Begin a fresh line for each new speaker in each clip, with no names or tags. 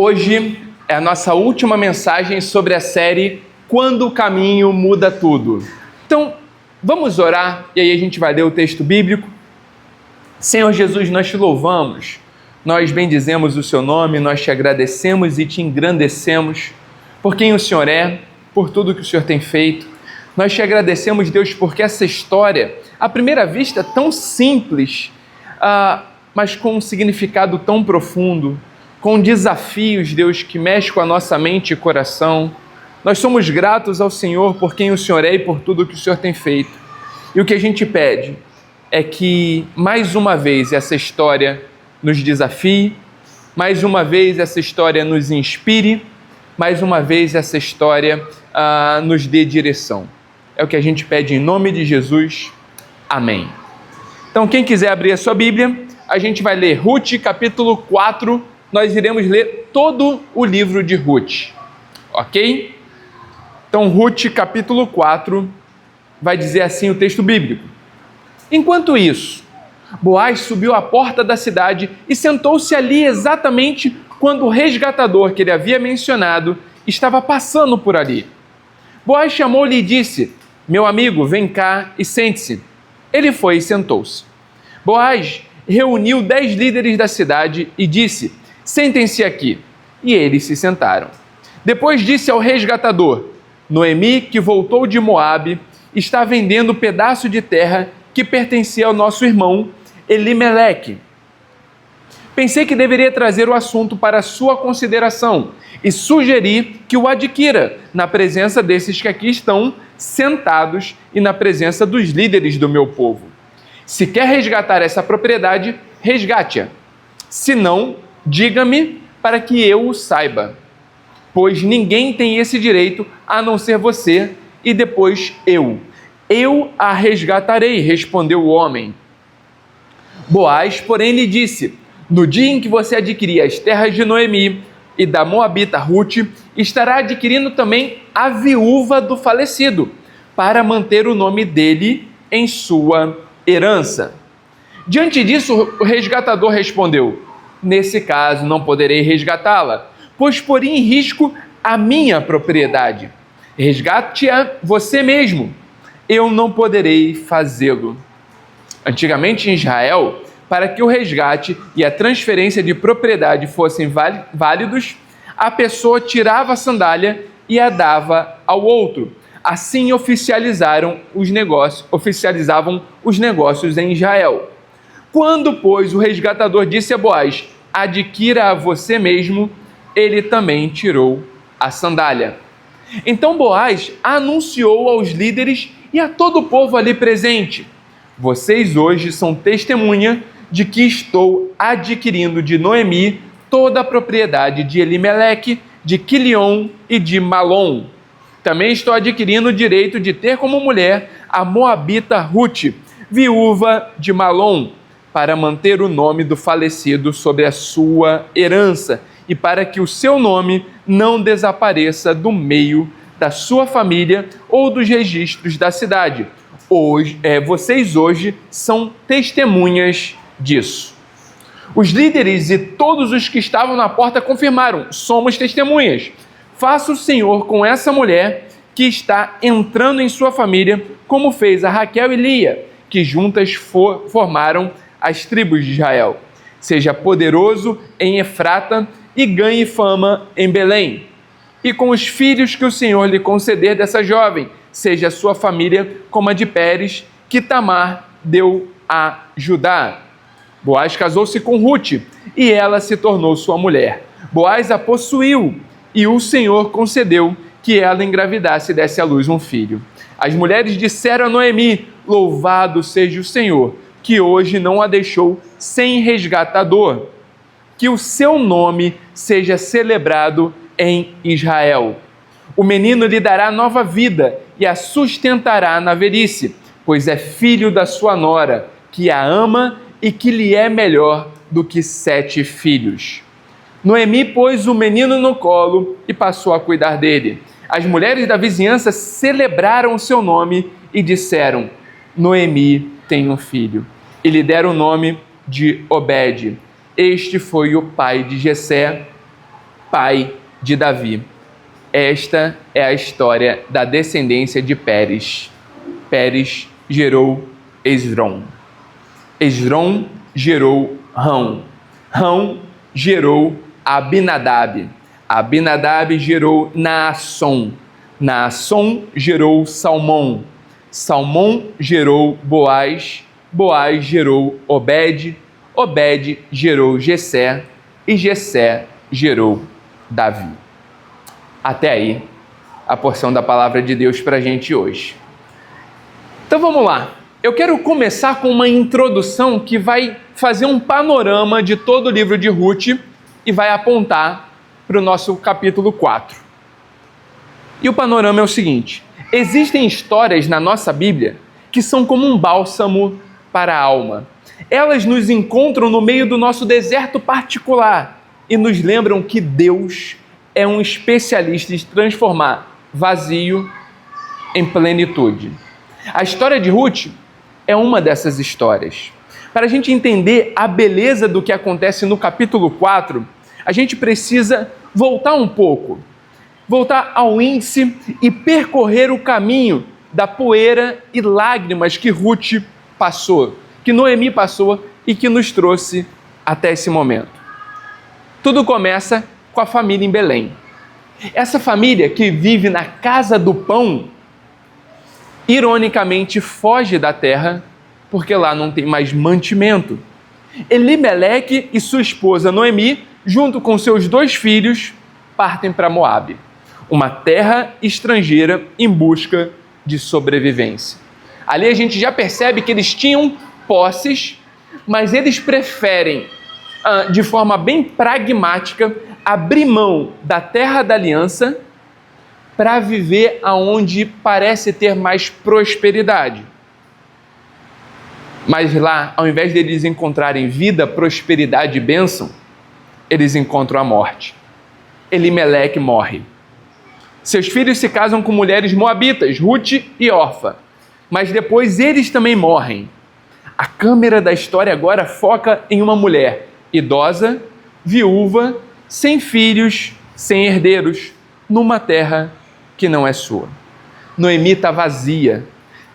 Hoje é a nossa última mensagem sobre a série Quando o Caminho Muda Tudo. Então, vamos orar e aí a gente vai ler o texto bíblico. Senhor Jesus, nós te louvamos, nós bendizemos o seu nome, nós te agradecemos e te engrandecemos por quem o Senhor é, por tudo que o Senhor tem feito. Nós te agradecemos, Deus, porque essa história, à primeira vista, tão simples, mas com um significado tão profundo, com desafios, Deus, que mexe com a nossa mente e coração. Nós somos gratos ao Senhor por quem o Senhor é e por tudo que o Senhor tem feito. E o que a gente pede é que, mais uma vez, essa história nos desafie, mais uma vez essa história nos inspire, mais uma vez essa história nos dê direção. É o que a gente pede em nome de Jesus. Amém. Então, quem quiser abrir a sua Bíblia, a gente vai ler Ruth, capítulo 4, nós iremos ler todo o livro de Ruth, ok? Então, Ruth, capítulo 4, vai dizer assim o texto bíblico. Enquanto isso, Boaz subiu à porta da cidade e sentou-se ali exatamente quando o resgatador que ele havia mencionado estava passando por ali. Boaz chamou-lhe e disse: "Meu amigo, vem cá e sente-se." Ele foi e sentou-se. Boaz reuniu 10 líderes da cidade e disse: "Sentem-se aqui." E eles se sentaram. Depois disse ao resgatador: "Noemi, que voltou de Moabe, está vendendo pedaço de terra que pertencia ao nosso irmão Elimeleque. Pensei que deveria trazer o assunto para sua consideração e sugerir que o adquira na presença desses que aqui estão sentados e na presença dos líderes do meu povo. Se quer resgatar essa propriedade, resgate-a. Se não, diga-me para que eu o saiba, pois ninguém tem esse direito a não ser você e depois eu. Eu a resgatarei", respondeu o homem. Boaz, porém, lhe disse: "No dia em que você adquirir as terras de Noemi e da Moabita Ruth, estará adquirindo também a viúva do falecido, para manter o nome dele em sua herança." Diante disso, o resgatador respondeu: "Nesse caso, não poderei resgatá-la, pois poria em risco a minha propriedade. Resgate-a você mesmo. Eu não poderei fazê-lo." Antigamente em Israel, para que o resgate e a transferência de propriedade fossem válidos, a pessoa tirava a sandália e a dava ao outro. Assim oficializavam os negócios em Israel. Quando, pois, o resgatador disse a Boaz: "Adquira a você mesmo", ele também tirou a sandália. Então Boaz anunciou aos líderes e a todo o povo ali presente: "Vocês hoje são testemunha de que estou adquirindo de Noemi toda a propriedade de Elimeleque, de Quilion e de Malom. Também estou adquirindo o direito de ter como mulher a Moabita Ruth, viúva de Malom, para manter o nome do falecido sobre a sua herança e para que o seu nome não desapareça do meio da sua família ou dos registros da cidade. Vocês hoje são testemunhas disso." Os líderes e todos os que estavam na porta confirmaram: "Somos testemunhas. Faça o Senhor com essa mulher que está entrando em sua família, como fez a Raquel e Lia, que juntas formaram as tribos de Israel. Seja poderoso em Efrata e ganhe fama em Belém. E com os filhos que o Senhor lhe conceder dessa jovem, seja a sua família como a de Pérez, que Tamar deu a Judá." Boaz casou-se com Ruth e ela se tornou sua mulher. Boaz a possuiu e o Senhor concedeu que ela engravidasse e desse à luz um filho. As mulheres disseram a Noemi: "Louvado seja o Senhor, que hoje não a deixou sem resgatador. Que o seu nome seja celebrado em Israel. O menino lhe dará nova vida e a sustentará na velhice, pois é filho da sua nora, que a ama e que lhe é melhor do que 7 filhos." Noemi pôs o menino no colo e passou a cuidar dele. As mulheres da vizinhança celebraram o seu nome e disseram: "Noemi tem um filho." E lhe deram o nome de Obed. Este foi o pai de Jessé, pai de Davi. Esta é a história da descendência de Pérez. Pérez gerou Esrom. Esrom gerou Rão. Rão gerou Abinadab. Abinadab gerou Naasson. Naasson gerou Salmão. Salmão gerou Boaz. Boaz gerou Obed. Obed gerou Jessé. E Jessé gerou Davi. Até aí, a porção da palavra de Deus para a gente hoje. Então vamos lá. Eu quero começar com uma introdução que vai fazer um panorama de todo o livro de Ruth e vai apontar para o nosso capítulo 4. E o panorama é o seguinte: existem histórias na nossa Bíblia que são como um bálsamo para a alma. Elas nos encontram no meio do nosso deserto particular e nos lembram que Deus é um especialista em transformar vazio em plenitude. A história de Ruth é uma dessas histórias. Para a gente entender a beleza do que acontece no capítulo 4, a gente precisa voltar um pouco, voltar ao índice e percorrer o caminho da poeira e lágrimas que Ruth passou, que Noemi passou e que nos trouxe até esse momento. Tudo começa com a família em Belém. Essa família que vive na casa do pão, ironicamente foge da terra porque lá não tem mais mantimento. Elimeleque e sua esposa Noemi, junto com seus 2 filhos, partem para Moabe, uma terra estrangeira em busca de sobrevivência. Ali a gente já percebe que eles tinham posses, mas eles preferem, de forma bem pragmática, abrir mão da terra da aliança para viver aonde parece ter mais prosperidade. Mas lá, ao invés de eles encontrarem vida, prosperidade e bênção, eles encontram a morte. Elimeleque morre. Seus filhos se casam com mulheres moabitas, Ruth e Orfa, mas depois eles também morrem. A câmera da história agora foca em uma mulher idosa, viúva, sem filhos, sem herdeiros, numa terra que não é sua. Noemi está vazia,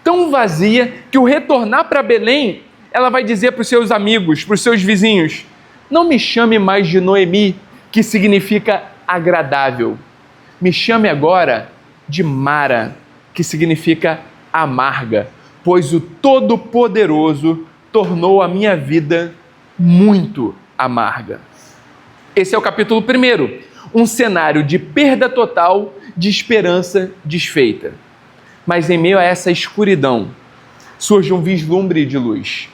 tão vazia que ao retornar para Belém, ela vai dizer para os seus amigos, para os seus vizinhos: não me chame mais de Noemi, que significa agradável. Me chame agora de Mara, que significa amarga, pois o Todo-Poderoso tornou a minha vida muito amarga. Esse é o capítulo 1, um cenário de perda total, de esperança desfeita. Mas em meio a essa escuridão, surge um vislumbre de luz.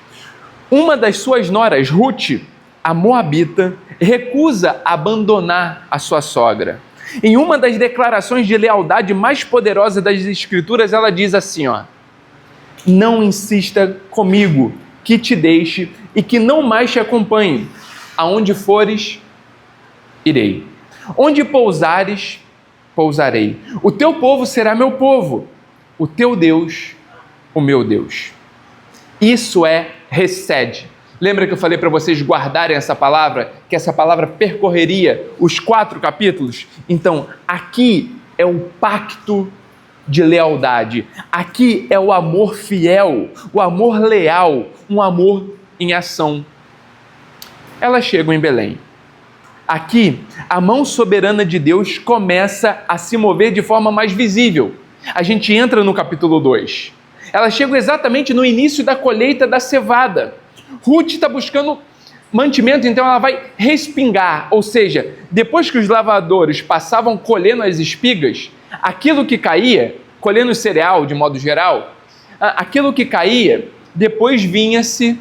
Uma das suas noras, Ruth, a moabita, recusa abandonar a sua sogra. Em uma das declarações de lealdade mais poderosas das Escrituras, ela diz assim, não insista comigo, que te deixe e que não mais te acompanhe. Aonde fores, irei. Onde pousares, pousarei. O teu povo será meu povo, o teu Deus, o meu Deus. Isso é Hesed. Lembra que eu falei para vocês guardarem essa palavra? Que essa palavra percorreria os 4 capítulos? Então, aqui é o pacto de lealdade. Aqui é o amor fiel, o amor leal, um amor em ação. Elas chegam em Belém. Aqui, a mão soberana de Deus começa a se mover de forma mais visível. A gente entra no capítulo 2. Elas chegam exatamente no início da colheita da cevada. Ruth está buscando mantimento, então ela vai respingar, ou seja, depois que os lavadores passavam colhendo as espigas, aquilo que caía, colhendo cereal de modo geral, aquilo que caía, depois vinha-se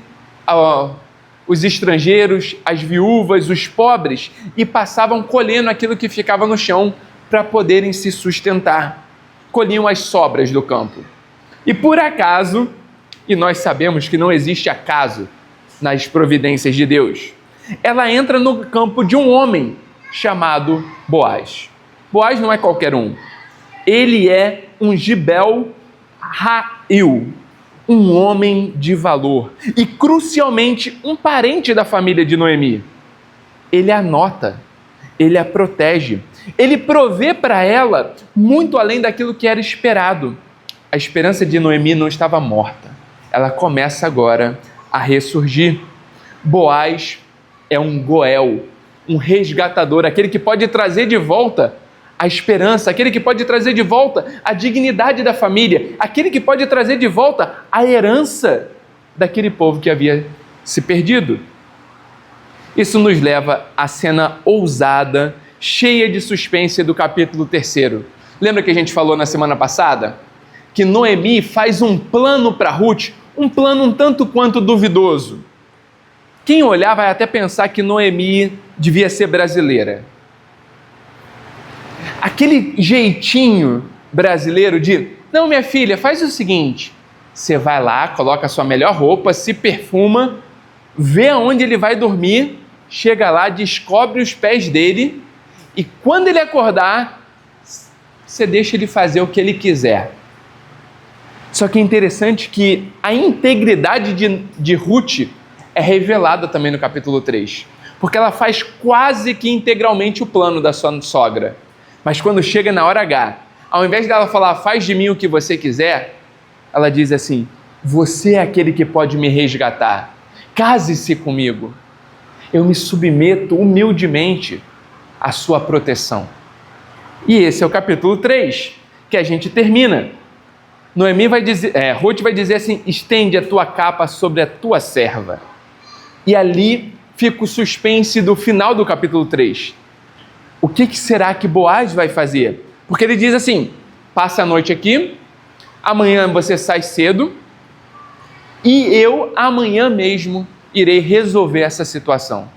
os estrangeiros, as viúvas, os pobres, e passavam colhendo aquilo que ficava no chão para poderem se sustentar. Colhiam as sobras do campo. E por acaso, e nós sabemos que não existe acaso nas providências de Deus, ela entra no campo de um homem chamado Boaz. Boaz não é qualquer um. Ele é um Gibel Rail, um homem de valor e, crucialmente, um parente da família de Noemi. Ele anota, ele a protege. Ele provê para ela muito além daquilo que era esperado. A esperança de Noemi não estava morta. Ela começa agora a ressurgir. Boaz é um Goel, um resgatador, aquele que pode trazer de volta a esperança, aquele que pode trazer de volta a dignidade da família, aquele que pode trazer de volta a herança daquele povo que havia se perdido. Isso nos leva à cena ousada, cheia de suspense do capítulo 3. Lembra que a gente falou na semana passada? Que Noemi faz um plano para Ruth, um plano um tanto quanto duvidoso. Quem olhar vai até pensar que Noemi devia ser brasileira. Aquele jeitinho brasileiro de, não, minha filha, faz o seguinte, você vai lá, coloca a sua melhor roupa, se perfuma, vê aonde ele vai dormir, chega lá, descobre os pés dele e quando ele acordar, você deixa ele fazer o que ele quiser. Só que é interessante que a integridade de Ruth é revelada também no capítulo 3, porque ela faz quase que integralmente o plano da sua sogra. Mas quando chega na hora H, ao invés dela falar, faz de mim o que você quiser, ela diz assim, você é aquele que pode me resgatar, case-se comigo. Eu me submeto humildemente à sua proteção. E esse é o capítulo 3, que a gente termina. Ruth vai dizer assim, estende a tua capa sobre a tua serva. E ali fica o suspense do final do capítulo 3. O que será que Boaz vai fazer? Porque ele diz assim, passa a noite aqui, amanhã você sai cedo, e eu amanhã mesmo irei resolver essa situação.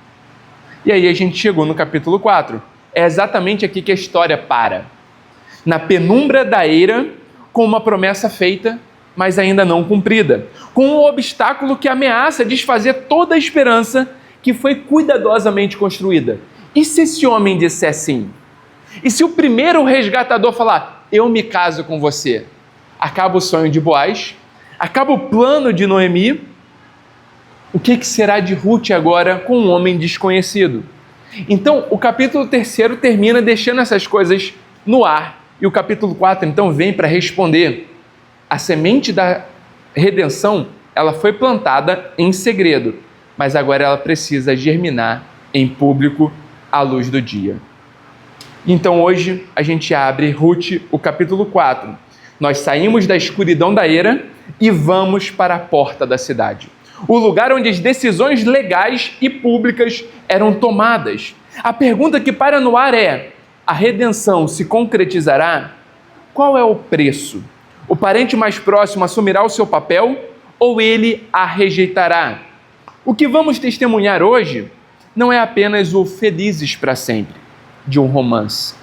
E aí a gente chegou no capítulo 4. É exatamente aqui que a história para. Na penumbra da eira, com uma promessa feita, mas ainda não cumprida. Com um obstáculo que ameaça desfazer toda a esperança que foi cuidadosamente construída. E se esse homem disser sim? E se o primeiro resgatador falar, eu me caso com você? Acaba o sonho de Boaz, acaba o plano de Noemi. O que será de Ruth agora com um homem desconhecido? Então, o capítulo 3 termina deixando essas coisas no ar. E o capítulo 4, então, vem para responder. A semente da redenção, ela foi plantada em segredo, mas agora ela precisa germinar em público à luz do dia. Então, hoje, a gente abre Ruth, o capítulo 4. Nós saímos da escuridão da eira e vamos para a porta da cidade. O lugar onde as decisões legais e públicas eram tomadas. A pergunta que paira no ar é, a redenção se concretizará? Qual é o preço? O parente mais próximo assumirá o seu papel ou ele a rejeitará? O que vamos testemunhar hoje não é apenas o felizes para sempre de um romance.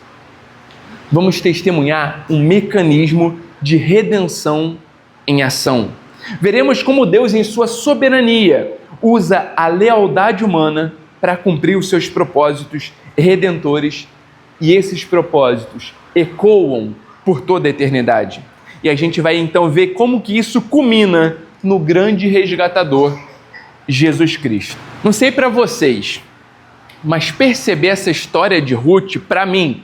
Vamos testemunhar um mecanismo de redenção em ação. Veremos como Deus, em sua soberania, usa a lealdade humana para cumprir os seus propósitos redentores e esses propósitos ecoam por toda a eternidade. E a gente vai então ver como que isso culmina no grande resgatador, Jesus Cristo. Não sei para vocês, mas perceber essa história de Ruth, para mim,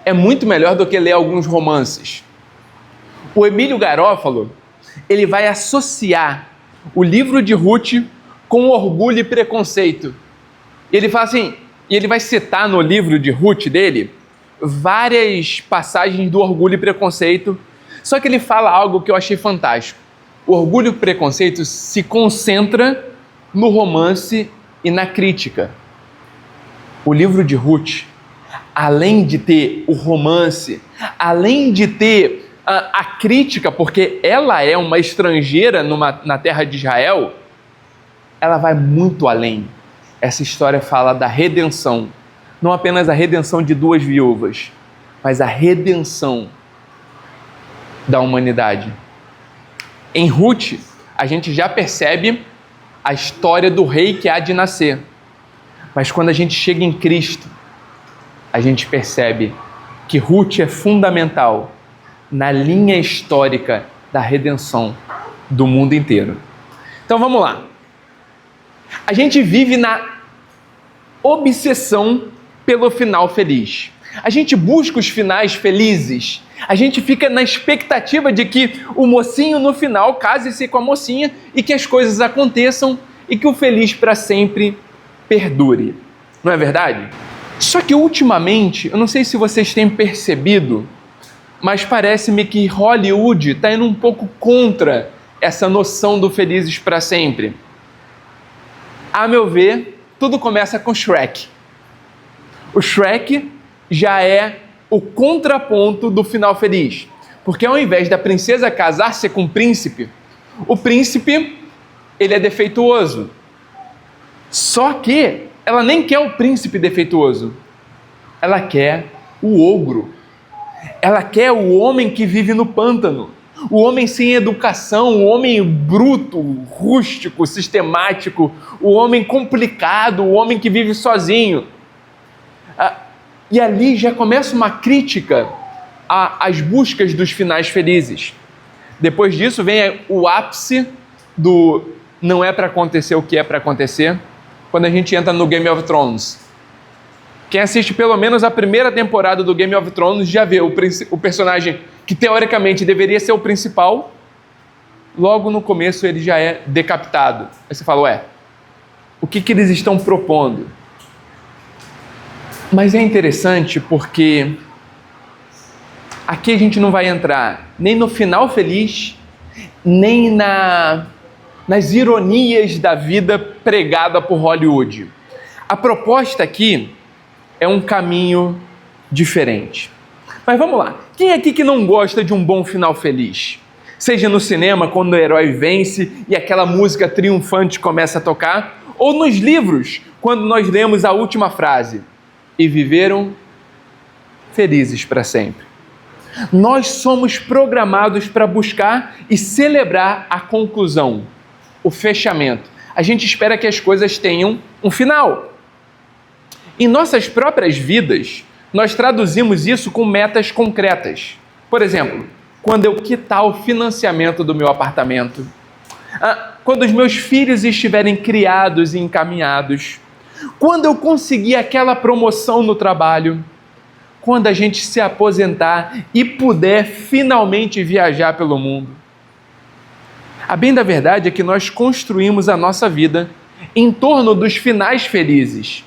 é muito melhor do que ler alguns romances. O Emílio Garófalo, ele vai associar o livro de Ruth com Orgulho e Preconceito. Ele fala assim, e ele vai citar no livro de Ruth dele várias passagens do Orgulho e Preconceito, só que ele fala algo que eu achei fantástico. O Orgulho e Preconceito se concentra no romance e na crítica. O livro de Ruth, além de ter o romance, além de ter a crítica, porque ela é uma estrangeira na terra de Israel, ela vai muito além. Essa história fala da redenção, não apenas a redenção de 2 viúvas, mas a redenção da humanidade. Em Ruth, a gente já percebe a história do rei que há de nascer, mas quando a gente chega em Cristo, a gente percebe que Ruth é fundamental na linha histórica da redenção do mundo inteiro. Então vamos lá. A gente vive na obsessão pelo final feliz. A gente busca os finais felizes. A gente fica na expectativa de que o mocinho no final case-se com a mocinha e que as coisas aconteçam e que o feliz para sempre perdure. Não é verdade? Só que ultimamente, eu não sei se vocês têm percebido, mas parece-me que Hollywood está indo um pouco contra essa noção do felizes para sempre. A meu ver, tudo começa com Shrek. O Shrek já é o contraponto do final feliz. Porque ao invés da princesa casar-se com o príncipe ele é defeituoso. Só que ela nem quer o príncipe defeituoso. Ela quer o ogro. Ela quer o homem que vive no pântano. O homem sem educação, o homem bruto, rústico, sistemático, o homem complicado, o homem que vive sozinho. E ali já começa uma crítica às buscas dos finais felizes. Depois disso vem o ápice do não é para acontecer o que é para acontecer, quando a gente entra no Game of Thrones. Quem assiste pelo menos a primeira temporada do Game of Thrones já vê o personagem que teoricamente deveria ser o principal, logo no começo ele já é decapitado. Aí você fala, o que eles estão propondo? Mas é interessante porque aqui a gente não vai entrar nem no final feliz, nem nas ironias da vida pregada por Hollywood. A proposta aqui é um caminho diferente. Mas vamos lá. Quem é aqui que não gosta de um bom final feliz? Seja no cinema, quando o herói vence e aquela música triunfante começa a tocar, ou nos livros, quando nós lemos a última frase: e viveram felizes para sempre. Nós somos programados para buscar e celebrar a conclusão, o fechamento. A gente espera que as coisas tenham um final. Em nossas próprias vidas, nós traduzimos isso com metas concretas. Por exemplo, quando eu quitar o financiamento do meu apartamento, quando os meus filhos estiverem criados e encaminhados, quando eu conseguir aquela promoção no trabalho, quando a gente se aposentar e puder finalmente viajar pelo mundo. A bem da verdade é que nós construímos a nossa vida em torno dos finais felizes.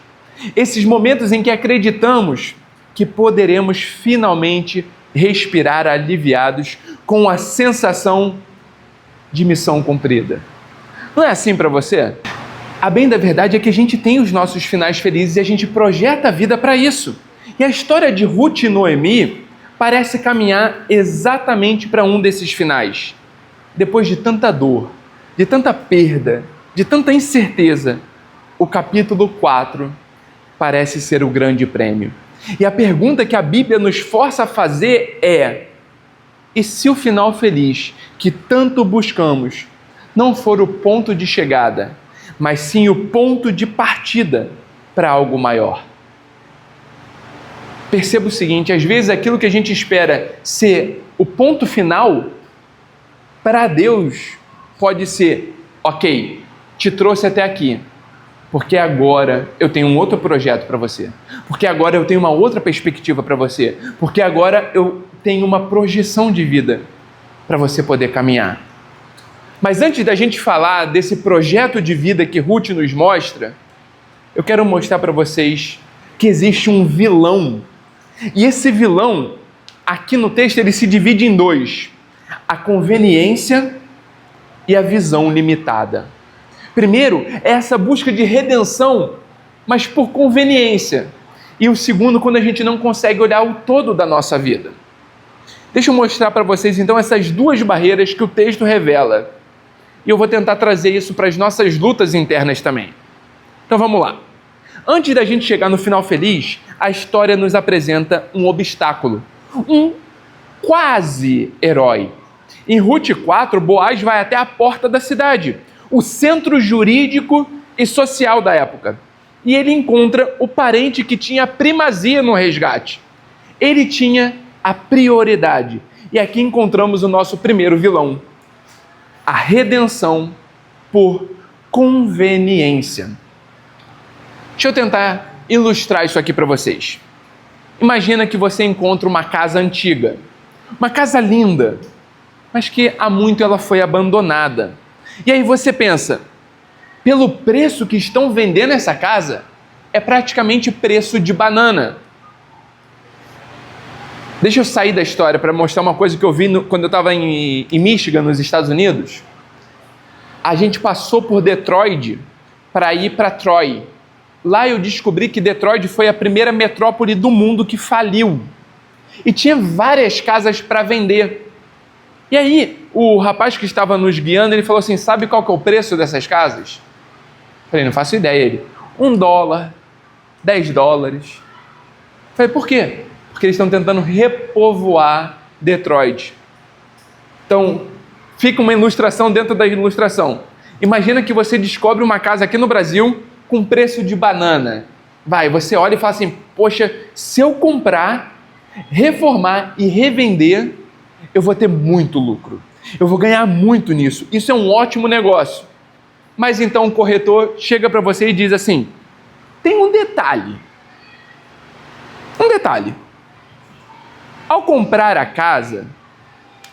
Esses momentos em que acreditamos que poderemos finalmente respirar aliviados com a sensação de missão cumprida. Não é assim para você? A bem da verdade é que a gente tem os nossos finais felizes e a gente projeta a vida para isso. E a história de Ruth e Noemi parece caminhar exatamente para um desses finais. Depois de tanta dor, de tanta perda, de tanta incerteza, o capítulo 4 parece ser o grande prêmio. E a pergunta que a Bíblia nos força a fazer é: e se o final feliz que tanto buscamos não for o ponto de chegada, mas sim o ponto de partida para algo maior? Perceba o seguinte, às vezes aquilo que a gente espera ser o ponto final, para Deus pode ser: ok, te trouxe até aqui, porque agora eu tenho um outro projeto para você, porque agora eu tenho uma outra perspectiva para você, porque agora eu tenho uma projeção de vida para você poder caminhar. Mas antes da gente falar desse projeto de vida que Ruth nos mostra, eu quero mostrar para vocês que existe um vilão. E esse vilão, aqui no texto, ele se divide em dois: a conveniência e a visão limitada. Primeiro, é essa busca de redenção, mas por conveniência. E o segundo, quando a gente não consegue olhar o todo da nossa vida. Deixa eu mostrar para vocês, então, essas duas barreiras que o texto revela. E eu vou tentar trazer isso para as nossas lutas internas também. Então, vamos lá. Antes da gente chegar no final feliz, a história nos apresenta um obstáculo, um quase herói. Em Ruth 4, Boaz vai até a porta da cidade, o centro jurídico e social da época. E ele encontra o parente que tinha primazia no resgate. Ele tinha a prioridade. E aqui encontramos o nosso primeiro vilão: a redenção por conveniência. Deixa eu tentar ilustrar isso aqui para vocês. Imagina que você encontra uma casa antiga, uma casa linda, mas que há muito ela foi abandonada. E aí você pensa, pelo preço que estão vendendo essa casa, é praticamente preço de banana. Deixa eu sair da história para mostrar uma coisa que eu vi quando eu estava em Michigan, nos Estados Unidos. A gente passou por Detroit para ir para Troy. Lá eu descobri que Detroit foi a primeira metrópole do mundo que faliu. E tinha várias casas para vender. E aí, o rapaz que estava nos guiando, ele falou assim, sabe qual que é o preço dessas casas? Eu falei, não faço ideia. Ele, $1, $10. Eu falei, por quê? Porque eles estão tentando repovoar Detroit. Então, fica uma ilustração dentro da ilustração. Imagina que você descobre uma casa aqui no Brasil com preço de banana. Você olha e fala assim, poxa, se eu comprar, reformar e revender, eu vou ter muito lucro. Eu vou ganhar muito nisso. Isso é um ótimo negócio. Mas então o corretor chega para você e diz assim, tem um detalhe. Um detalhe. Ao comprar a casa,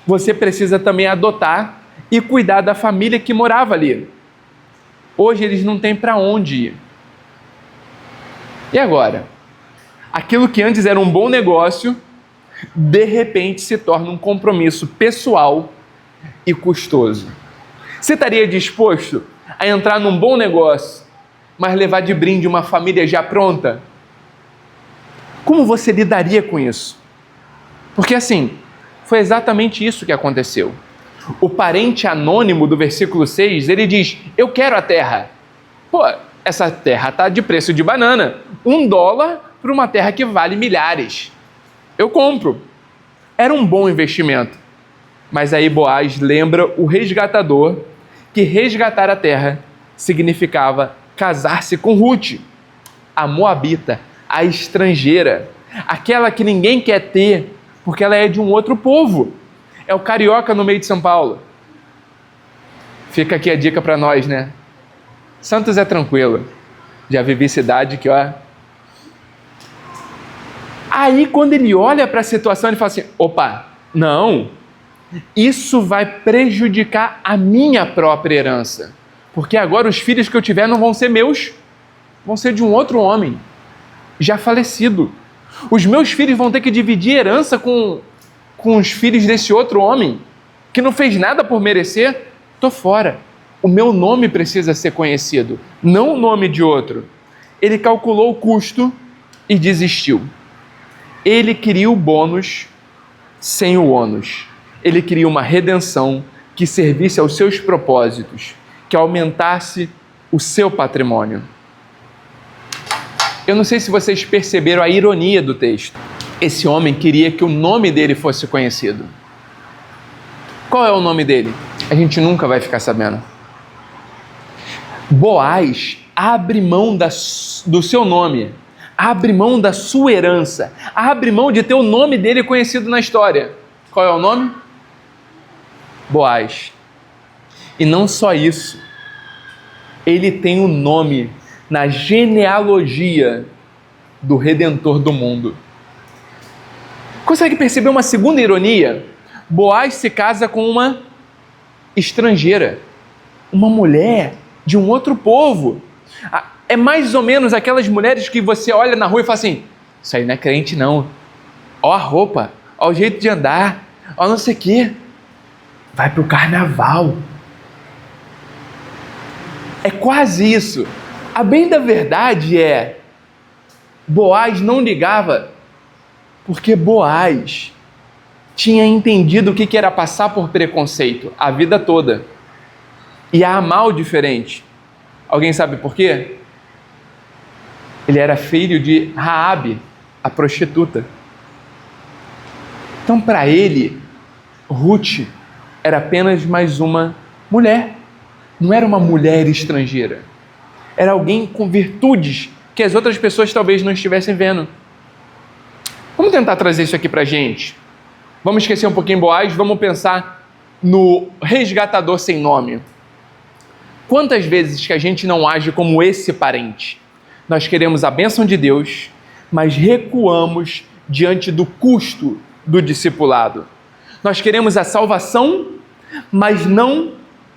você precisa também adotar e cuidar da família que morava ali. Hoje eles não têm para onde ir. E agora? Aquilo que antes era um bom negócio, de repente se torna um compromisso pessoal e custoso. Você estaria disposto a entrar num bom negócio, mas levar de brinde uma família já pronta? Como você lidaria com isso? Porque assim, foi exatamente isso que aconteceu. O parente anônimo do versículo 6, ele diz, eu quero a terra. Pô, essa terra está de preço de banana. $1 para uma terra que vale milhares. Eu compro. Era um bom investimento. Mas aí Boaz lembra o resgatador que resgatar a terra significava casar-se com Ruth, a moabita, a estrangeira, aquela que ninguém quer ter porque ela é de um outro povo. É o carioca no meio de São Paulo. Fica aqui a dica para nós, né? Santos é tranquilo. Já vivi cidade que, ó... Aí, quando ele olha para a situação, ele fala assim, opa, não, isso vai prejudicar a minha própria herança. Porque agora os filhos que eu tiver não vão ser meus, vão ser de um outro homem, já falecido. Os meus filhos vão ter que dividir herança com os filhos desse outro homem, que não fez nada por merecer. Estou fora. O meu nome precisa ser conhecido, não o nome de outro. Ele calculou o custo e desistiu. Ele queria o bônus sem o ônus. Ele queria uma redenção que servisse aos seus propósitos, que aumentasse o seu patrimônio. Eu não sei se vocês perceberam a ironia do texto. Esse homem queria que o nome dele fosse conhecido. Qual é o nome dele? A gente nunca vai ficar sabendo. Boaz abre mão do seu nome, abre mão da sua herança, abre mão de ter o nome dele conhecido na história. Qual é o nome? Boaz. E não só isso, ele tem o nome na genealogia do Redentor do mundo. Consegue perceber uma segunda ironia? Boaz se casa com uma estrangeira, uma mulher de um outro povo. É mais ou menos aquelas mulheres que você olha na rua e fala assim, isso aí não é crente não. Ó a roupa, ó o jeito de andar, ó não sei o quê. Vai para o carnaval. É quase isso. A bem da verdade é, Boaz não ligava porque Boaz tinha entendido o que era passar por preconceito a vida toda e a amar o diferente. Alguém sabe por quê? Ele era filho de Raabe, a prostituta. Então, para ele, Ruth era apenas mais uma mulher. Não era uma mulher estrangeira. Era alguém com virtudes que as outras pessoas talvez não estivessem vendo. Vamos tentar trazer isso aqui para a gente. Vamos esquecer um pouquinho Boaz, vamos pensar no resgatador sem nome. Quantas vezes que a gente não age como esse parente? Nós queremos a bênção de Deus, mas recuamos diante do custo do discipulado. Nós queremos a salvação, mas não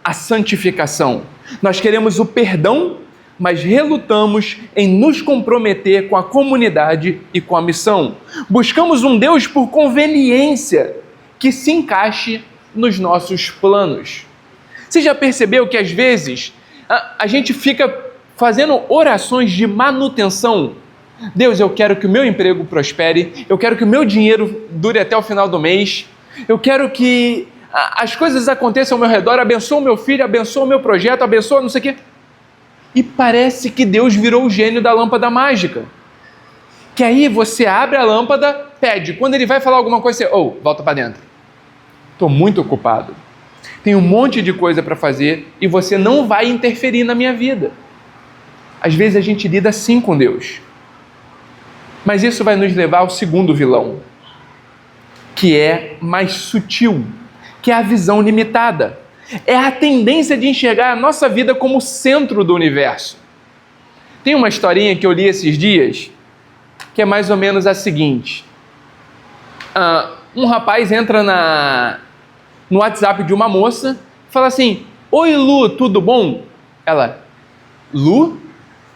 a santificação. Nós queremos o perdão, mas relutamos em nos comprometer com a comunidade e com a missão. Buscamos um Deus por conveniência, que se encaixe nos nossos planos. Você já percebeu que às vezes a gente fica fazendo orações de manutenção? Deus, eu quero que o meu emprego prospere, eu quero que o meu dinheiro dure até o final do mês, eu quero que as coisas aconteçam ao meu redor, abençoa o meu filho, abençoa o meu projeto, abençoa não sei o quê. E parece que Deus virou o gênio da lâmpada mágica. Que aí você abre a lâmpada, pede. Quando ele vai falar alguma coisa, você, volta para dentro. Estou muito ocupado. Tenho um monte de coisa para fazer e você não vai interferir na minha vida. Às vezes a gente lida assim com Deus. Mas isso vai nos levar ao segundo vilão, que é mais sutil, que é a visão limitada. É a tendência de enxergar a nossa vida como o centro do universo. Tem uma historinha que eu li esses dias, que é mais ou menos a seguinte. Um rapaz entra no WhatsApp de uma moça e fala assim: oi Lu, tudo bom? Ela: Lu?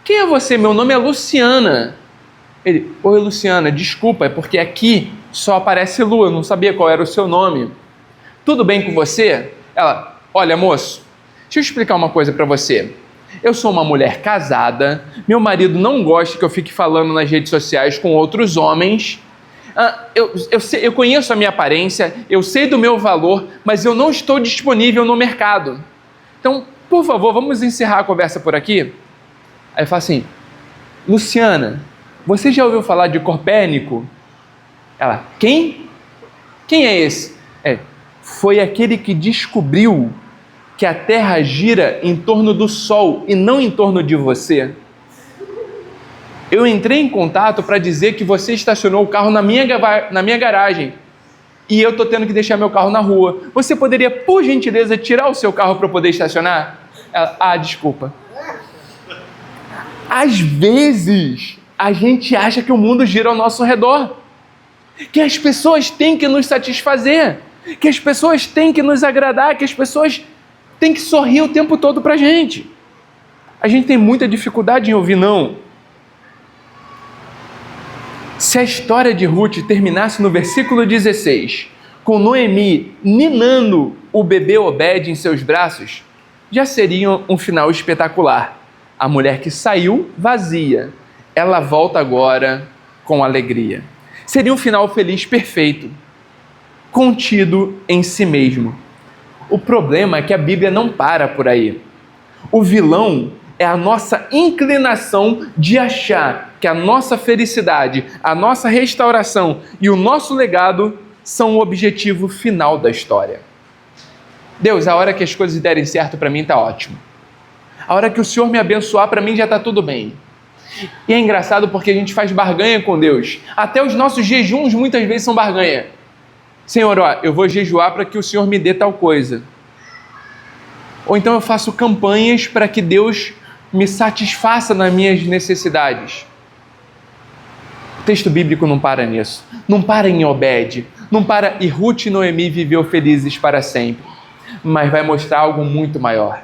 Quem é você? Meu nome é Luciana. Ele: oi Luciana, desculpa, é porque aqui só aparece Lu, eu não sabia qual era o seu nome. Tudo bem com você? Ela: olha moço, deixa eu explicar uma coisa para você. Eu sou uma mulher casada, meu marido não gosta que eu fique falando nas redes sociais com outros homens. Eu conheço a minha aparência, eu sei do meu valor, mas eu não estou disponível no mercado. Então, por favor, vamos encerrar a conversa por aqui? Aí fala assim: Luciana, você já ouviu falar de Copérnico? Ela: quem? Quem é esse? Foi aquele que descobriu que a Terra gira em torno do Sol e não em torno de você. Eu entrei em contato para dizer que você estacionou o carro na minha garagem e eu estou tendo que deixar meu carro na rua. Você poderia, por gentileza, tirar o seu carro para eu poder estacionar? Ela: desculpa. Às vezes, a gente acha que o mundo gira ao nosso redor, que as pessoas têm que nos satisfazer, que as pessoas têm que nos agradar, que as pessoas têm que sorrir o tempo todo para a gente. A gente tem muita dificuldade em ouvir não. Se a história de Ruth terminasse no versículo 16, com Noemi ninando o bebê Obed em seus braços, já seria um final espetacular. A mulher que saiu vazia, ela volta agora com alegria. Seria um final feliz perfeito, contido em si mesmo. O problema é que a Bíblia não para por aí. O vilão é a nossa inclinação de achar que a nossa felicidade, a nossa restauração e o nosso legado são o objetivo final da história. Deus, a hora que as coisas derem certo para mim está ótimo. A hora que o Senhor me abençoar, para mim já está tudo bem. E é engraçado porque a gente faz barganha com Deus. Até os nossos jejuns muitas vezes são barganha. Senhor, eu vou jejuar para que o Senhor me dê tal coisa. Ou então eu faço campanhas para que Deus me satisfaça nas minhas necessidades. O texto bíblico não para nisso. Não para em Obed. Não para e Ruth e Noemi viveu felizes para sempre. Mas vai mostrar algo muito maior.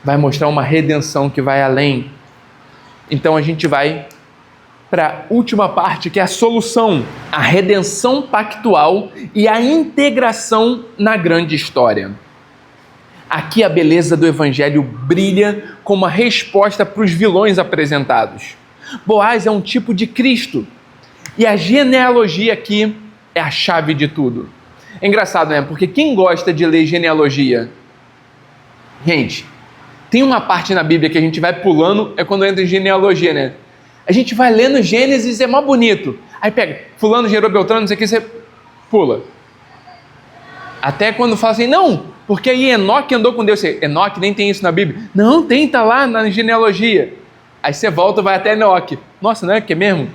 Vai mostrar uma redenção que vai além. Então a gente vai para a última parte, que é a solução, a redenção pactual e a integração na grande história. Aqui a beleza do Evangelho brilha como a resposta para os vilões apresentados. Boaz é um tipo de Cristo e a genealogia aqui é a chave de tudo. É engraçado, né? Porque quem gosta de ler genealogia? Gente, tem uma parte na Bíblia que a gente vai pulando, é quando entra em genealogia, né? A gente vai lendo Gênesis, é mó bonito. Aí pega, fulano gerou Beltrano, não sei o que, você pula. Até quando fala assim, não, porque aí Enoque andou com Deus. Enoque nem tem isso na Bíblia. Não, tem, tá lá na genealogia. Aí você volta, vai até Enoque. Nossa, não é que é mesmo?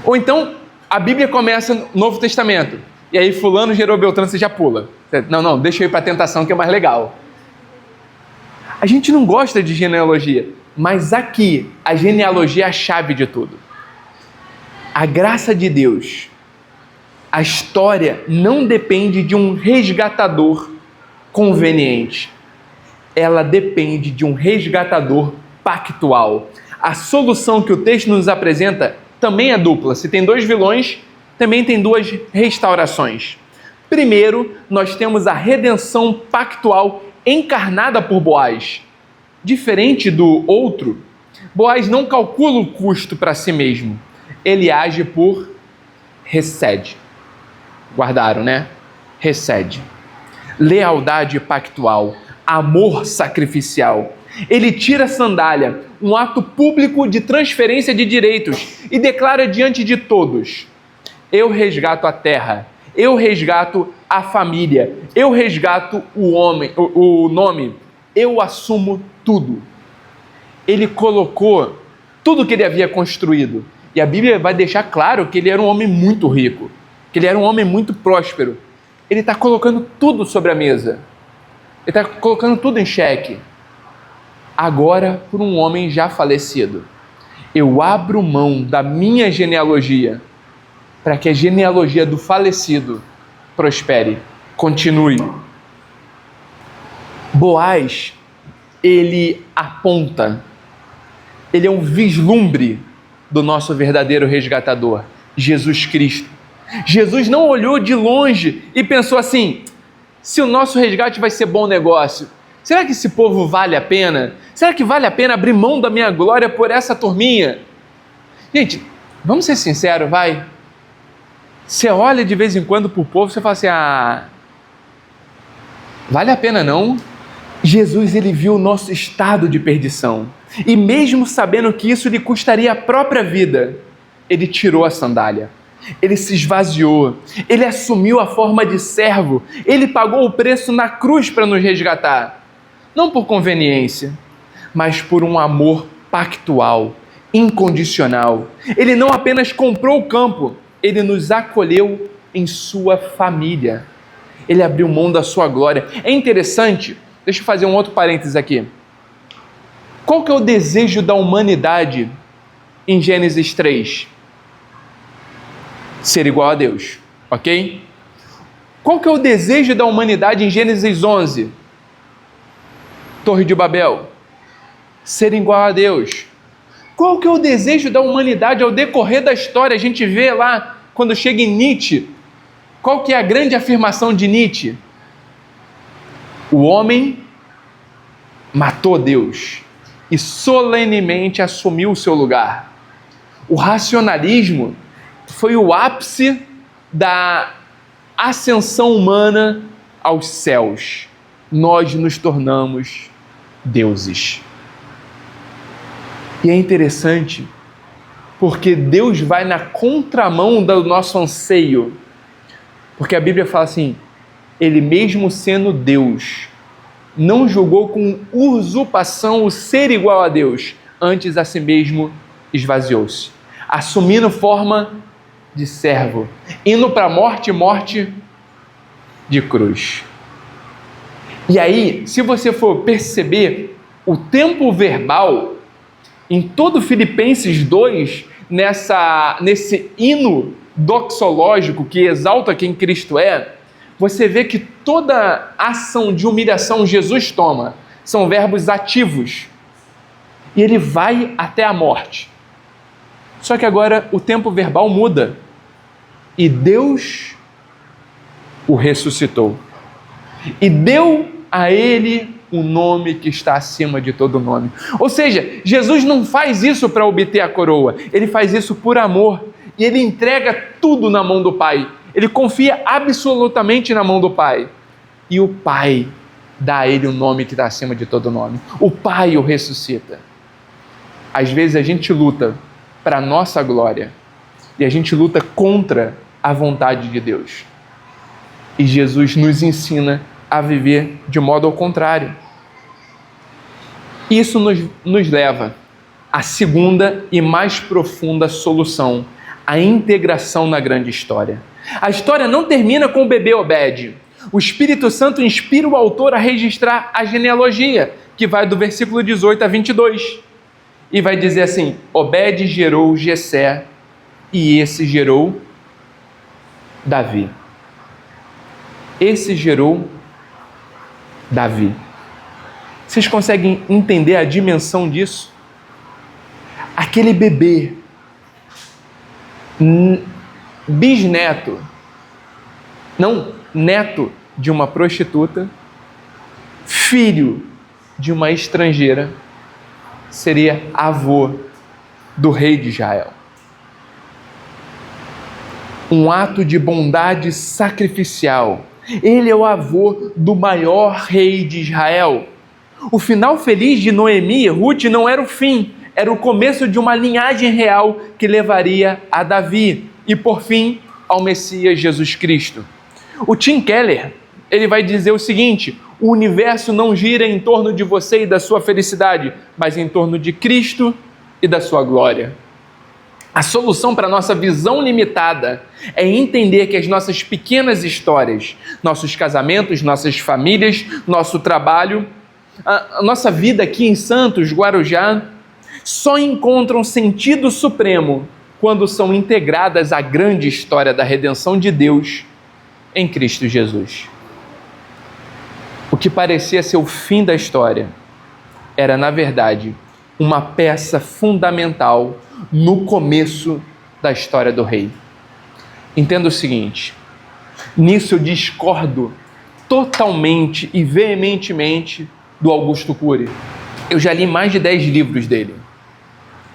Ou então, a Bíblia começa no Novo Testamento. E aí fulano gerou Beltrano, você já pula. Não, deixa eu ir para a tentação que é mais legal. A gente não gosta de genealogia. Mas aqui, a genealogia é a chave de tudo. A graça de Deus, a história não depende de um resgatador conveniente. Ela depende de um resgatador pactual. A solução que o texto nos apresenta também é dupla. Se tem dois vilões, também tem duas restaurações. Primeiro, nós temos a redenção pactual encarnada por Boaz. Diferente do outro, Boaz não calcula o custo para si mesmo. Ele age por recede. Guardaram, né? Recede. Lealdade pactual, amor sacrificial. Ele tira a sandália, um ato público de transferência de direitos, e declara diante de todos: eu resgato a terra, eu resgato a família, eu resgato o nome, eu assumo tudo. Ele colocou tudo que ele havia construído. E a Bíblia vai deixar claro que ele era um homem muito rico, que ele era um homem muito próspero. Ele está colocando tudo sobre a mesa. Ele está colocando tudo em xeque. Agora, por um homem já falecido, eu abro mão da minha genealogia para que a genealogia do falecido prospere, continue. Boaz, ele aponta, ele é um vislumbre do nosso verdadeiro resgatador, Jesus Cristo. Jesus não olhou de longe e pensou assim: se o nosso resgate vai ser bom negócio, será que esse povo vale a pena? Será que vale a pena abrir mão da minha glória por essa turminha? Gente, vamos ser sinceros, vai. Você olha de vez em quando para o povo e você fala assim: vale a pena não? Jesus, ele viu o nosso estado de perdição. E mesmo sabendo que isso lhe custaria a própria vida, ele tirou a sandália. Ele se esvaziou. Ele assumiu a forma de servo. Ele pagou o preço na cruz para nos resgatar. Não por conveniência, mas por um amor pactual, incondicional. Ele não apenas comprou o campo, ele nos acolheu em sua família. Ele abriu mão da sua glória. É interessante, deixa eu fazer um outro parênteses aqui. Qual que é o desejo da humanidade em Gênesis 3? Ser igual a Deus, ok? Qual que é o desejo da humanidade em Gênesis 11? Torre de Babel. Ser igual a Deus. Qual que é o desejo da humanidade ao decorrer da história? A gente vê lá, quando chega em Nietzsche, qual que é a grande afirmação de Nietzsche? O homem matou Deus e solenemente assumiu o seu lugar. O racionalismo foi o ápice da ascensão humana aos céus. Nós nos tornamos deuses. E é interessante, porque Deus vai na contramão do nosso anseio. Porque a Bíblia fala assim: ele mesmo sendo Deus, não julgou com usurpação o ser igual a Deus, antes a si mesmo esvaziou-se, assumindo forma de servo, indo para a morte de cruz. E aí, se você for perceber, o tempo verbal, em todo Filipenses 2, nesse hino doxológico que exalta quem Cristo é, você vê que toda ação de humilhação Jesus toma, são verbos ativos. E ele vai até a morte. Só que agora o tempo verbal muda. E Deus o ressuscitou. E deu a ele o nome que está acima de todo nome. Ou seja, Jesus não faz isso para obter a coroa. Ele faz isso por amor. E ele entrega tudo na mão do Pai. Ele confia absolutamente na mão do Pai. E o Pai dá a ele o nome que está acima de todo nome. O Pai o ressuscita. Às vezes a gente luta para a nossa glória. E a gente luta contra a vontade de Deus. E Jesus nos ensina a viver de modo ao contrário. Isso nos leva à segunda e mais profunda solução, a integração na grande história. A história não termina com o bebê Obed. O Espírito Santo inspira o autor a registrar a genealogia, que vai do versículo 18 a 22. e vai dizer assim: Obed gerou Jessé, e esse gerou Davi. Esse gerou Davi. Vocês conseguem entender a dimensão disso? Aquele bebê, bisneto, não, neto de uma prostituta, filho de uma estrangeira, seria avô do rei de Israel. Um ato de bondade sacrificial. Ele é o avô do maior rei de Israel. O final feliz de Noemi e Ruth não era o fim, era o começo de uma linhagem real que levaria a Davi e, por fim, ao Messias Jesus Cristo. O Tim Keller, ele vai dizer o seguinte: o universo não gira em torno de você e da sua felicidade, mas em torno de Cristo e da sua glória. A solução para a nossa visão limitada é entender que as nossas pequenas histórias, nossos casamentos, nossas famílias, nosso trabalho, a nossa vida aqui em Santos, Guarujá, só encontram sentido supremo quando são integradas à grande história da redenção de Deus em Cristo Jesus. O que parecia ser o fim da história era, na verdade, uma peça fundamental no começo da história do rei. Entenda o seguinte: nisso eu discordo totalmente e veementemente do Augusto Cury. Eu já li mais de 10 livros dele.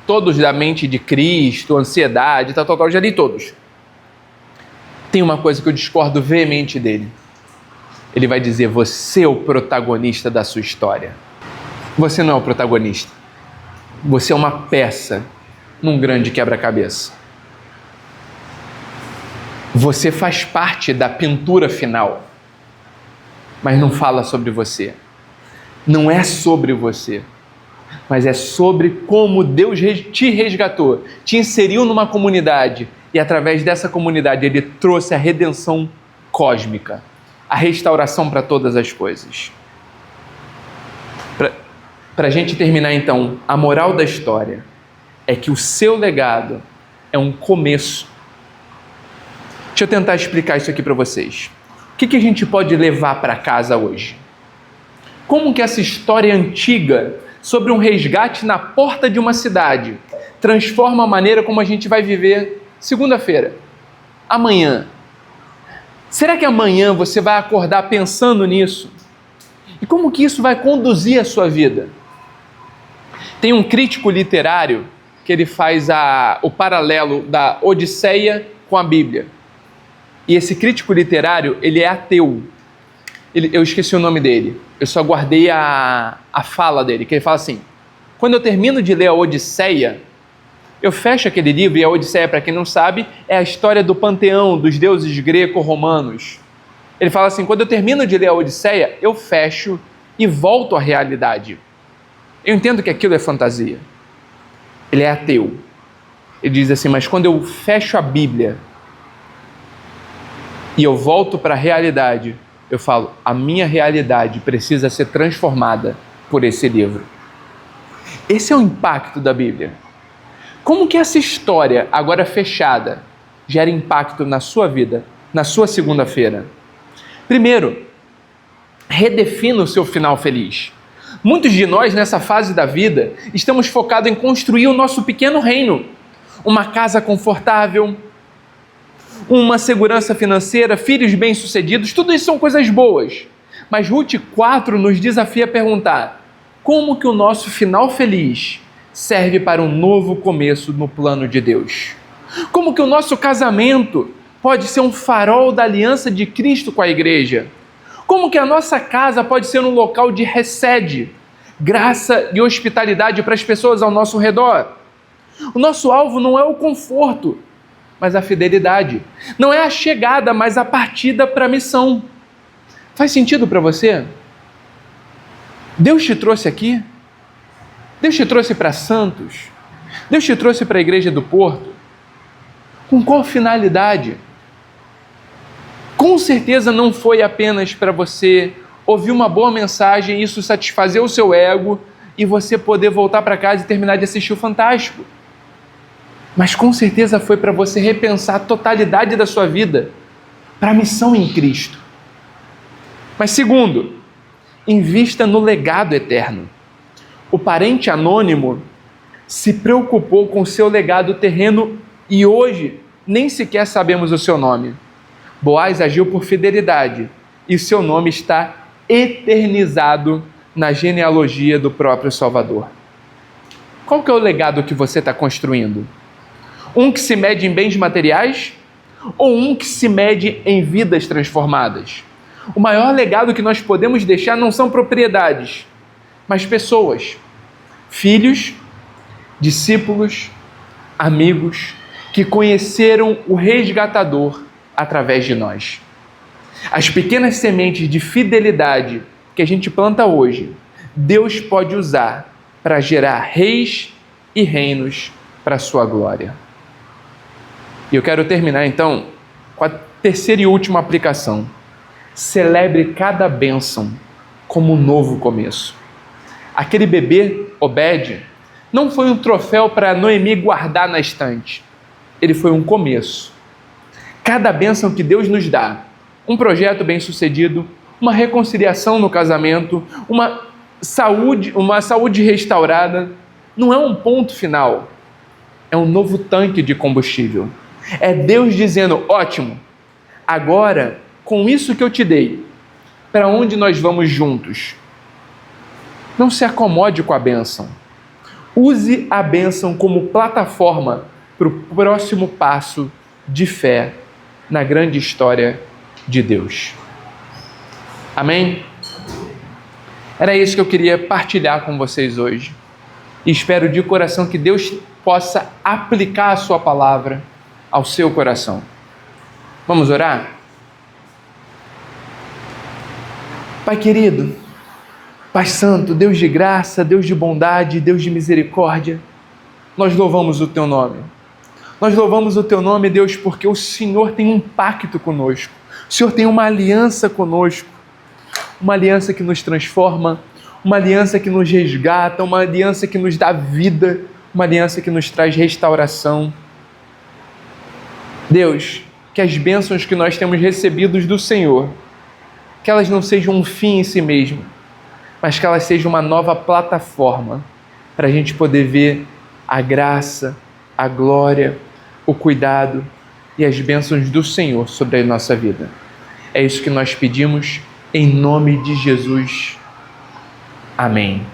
Todos da mente de Cristo, ansiedade, tal, eu já li todos. Tem uma coisa que eu discordo veemente dele. Ele vai dizer: você é o protagonista da sua história. Você não é o protagonista. Você é uma peça num grande quebra-cabeça. Você faz parte da pintura final, mas não fala sobre você. Não é sobre você, mas é sobre como Deus te resgatou, te inseriu numa comunidade e através dessa comunidade Ele trouxe a redenção cósmica, a restauração para todas as coisas. Para a gente terminar então, a moral da história é que o seu legado é um começo. Deixa eu tentar explicar isso aqui para vocês. O que a gente pode levar para casa hoje? Como que essa história antiga sobre um resgate na porta de uma cidade transforma a maneira como a gente vai viver segunda-feira, amanhã? Será que amanhã você vai acordar pensando nisso? E como que isso vai conduzir a sua vida? Tem um crítico literário que ele faz o paralelo da Odisseia com a Bíblia. E esse crítico literário, ele é ateu. Eu esqueci o nome dele. Eu só guardei a fala dele, que ele fala assim: quando eu termino de ler a Odisseia, eu fecho aquele livro, e a Odisseia, para quem não sabe, é a história do panteão dos deuses greco-romanos. Ele fala assim: quando eu termino de ler a Odisseia, eu fecho e volto à realidade. Eu entendo que aquilo é fantasia. Ele é ateu. Ele diz assim: mas quando eu fecho a Bíblia e eu volto para a realidade, eu falo: a minha realidade precisa ser transformada por esse livro. Esse é o impacto da Bíblia. Como que essa história, agora fechada, gera impacto na sua vida, na sua segunda-feira? Primeiro, redefina o seu final feliz. Muitos de nós, nessa fase da vida, estamos focados em construir o nosso pequeno reino. Uma casa confortável, uma segurança financeira, filhos bem-sucedidos, tudo isso são coisas boas. Mas Ruth 4 nos desafia a perguntar: como que o nosso final feliz serve para um novo começo no plano de Deus? Como que o nosso casamento pode ser um farol da aliança de Cristo com a igreja? Como que a nossa casa pode ser um local de recede, graça e hospitalidade para as pessoas ao nosso redor? O nosso alvo não é o conforto, mas a fidelidade. Não é a chegada, mas a partida para a missão. Faz sentido para você? Deus te trouxe aqui? Deus te trouxe para Santos? Deus te trouxe para a Igreja do Porto? Com qual finalidade? Com certeza não foi apenas para você ouvir uma boa mensagem e isso satisfazer o seu ego e você poder voltar para casa e terminar de assistir o Fantástico. Mas com certeza foi para você repensar a totalidade da sua vida para a missão em Cristo. Mas segundo, invista no legado eterno. O parente anônimo se preocupou com o seu legado terreno e hoje nem sequer sabemos o seu nome. Boaz agiu por fidelidade e seu nome está eternizado na genealogia do próprio Salvador. Qual que é o legado que você está construindo? Um que se mede em bens materiais ou um que se mede em vidas transformadas? O maior legado que nós podemos deixar não são propriedades, mas pessoas, filhos, discípulos, amigos que conheceram o resgatador através de nós. As pequenas sementes de fidelidade que a gente planta hoje, Deus pode usar para gerar reis e reinos para a sua glória. E eu quero terminar então com a terceira e última aplicação. Celebre cada bênção como um novo começo. Aquele bebê, Obed, não foi um troféu para Noemi guardar na estante. Ele foi um começo. Cada bênção que Deus nos dá, um projeto bem-sucedido, uma reconciliação no casamento, uma saúde restaurada, não é um ponto final, é um novo tanque de combustível. É Deus dizendo, ótimo, agora, com isso que eu te dei, para onde nós vamos juntos? Não se acomode com a bênção. Use a bênção como plataforma para o próximo passo de fé na grande história de Deus. Amém? Era isso que eu queria partilhar com vocês hoje. E espero de coração que Deus possa aplicar a sua palavra ao seu coração. Vamos orar? Pai querido, Pai santo, Deus de graça, Deus de bondade, Deus de misericórdia, nós louvamos o teu nome. Nós louvamos o teu nome, Deus, porque o Senhor tem um pacto conosco. O Senhor tem uma aliança conosco. Uma aliança que nos transforma, uma aliança que nos resgata, uma aliança que nos dá vida, uma aliança que nos traz restauração. Deus, que as bênçãos que nós temos recebidos do Senhor, que elas não sejam um fim em si mesmo, mas que elas sejam uma nova plataforma para a gente poder ver a graça, a glória, o cuidado e as bênçãos do Senhor sobre a nossa vida. É isso que nós pedimos em nome de Jesus. Amém.